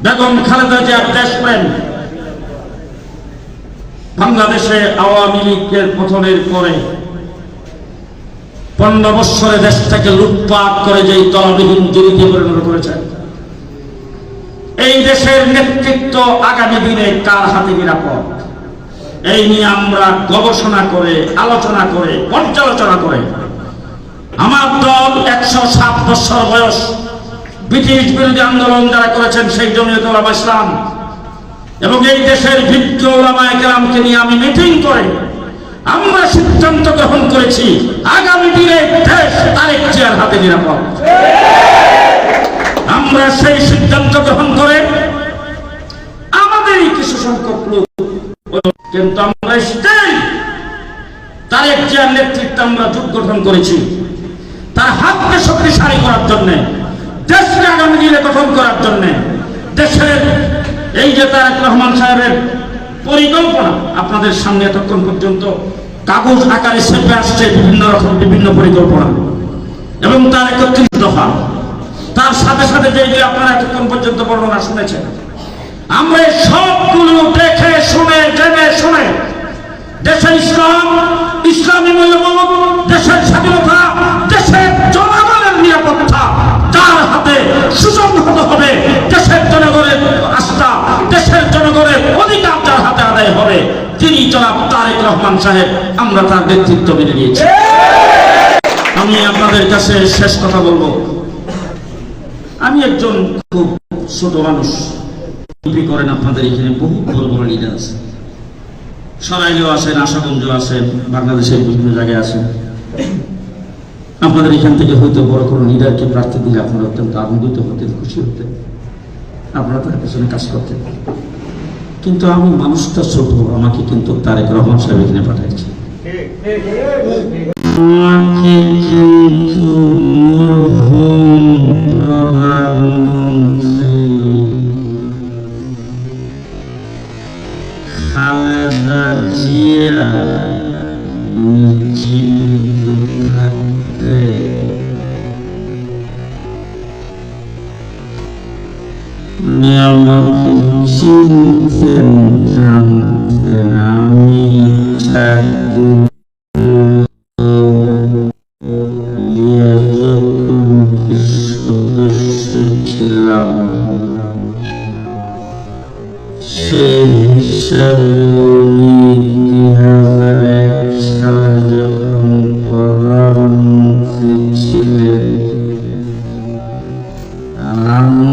বেগম খালেদা জিয়ার দেশপ্রেম, বাংলাদেশে আওয়ামী লীগের পতনের পরে 15 বৎসরে দেশটাকে লুটপাট করে যেই তলাবিহীন জুড়িতে পরিণত করেছেন, এই দেশের নেতৃত্ব আগামী দিনে কার হাতে নিরাপদ, এই নিয়ে আমরা গবেষণা করে, আলোচনা করে, পর্যালোচনা করে আমার দল 107 বছর বয়স ব্রিটিশ বিরোধী আন্দোলন যারা করেছেন সেই জমিয়ত উলামা ইসলাম এবং এই দেশের বিজ্ঞ উলামায়ে কেরামকে নিয়ে আমি মিটিং করে আমরা সিদ্ধান্ত গ্রহণ করেছি আগামী দিনে দেশ তারেক জিয়ার হাতে নিরাপদ। আমরা সেই সিদ্ধান্ত গ্রহণ করে আমাদেরই কিছু সংখ্যক লোক, কিন্তু আমরা তারেক জিয়ার নেতৃত্বে আমরা জোট গঠন করেছি তার হাতকে শক্তিশালী করার জন্য, দেশকে আগামী দিনে গঠন করার জন্য। দেশের এই যে তারেক রহমান সাহেবের পরিকল্পনা আপনাদের সামনে এতক্ষণ পর্যন্ত কাগজ আকারে ছেপে আসছে, বিভিন্ন রকম বিভিন্ন পরিকল্পনা এবং তার 31 দফা, তার সাথে সাথে যেগুলি আপনারা এতক্ষণ পর্যন্ত বর্ণনা শুনেছেন, আমরা সবগুলো দেখে শুনে জেনে শুনে দেশের ইসলাম, ইসলামী মূল্যবোধ, দেশের স্বাধীনতা, দেশের জনগণের নিরাপত্তা যার হাতে সুসংহত হবে, দেশের জনগণের আস্থা, দেশের জনগণের অধিকার যার হাতে আদায় হবে, তিনি জনাব তারেক রহমান সাহেব, আমরা তার নেতৃত্ব মেনে নিয়েছি। আমি আপনাদের কাছে শেষ কথা বলবো, আমি একজন খুব ছোট মানুষ, করেন আপনাদের এখানে বহু বড় বড় লিডার আছে, সরাইলেও আছেন, আশাগঞ্জও আছেন, বাংলাদেশের বিভিন্ন জায়গায় আছেন। আপনাদের এখান থেকে হয়তো বড় কোনো লিডারকে প্রার্থী দিলে আপনারা অত্যন্ত আনন্দিত হতেন, খুশি হতেন, আপনারা তার পেছনে কাজ করতেন। কিন্তু আমি মানুষটা ছোট, আমাকে কিন্তু তারেক রহমান সাহেব এখানে পাঠাইছে। I'm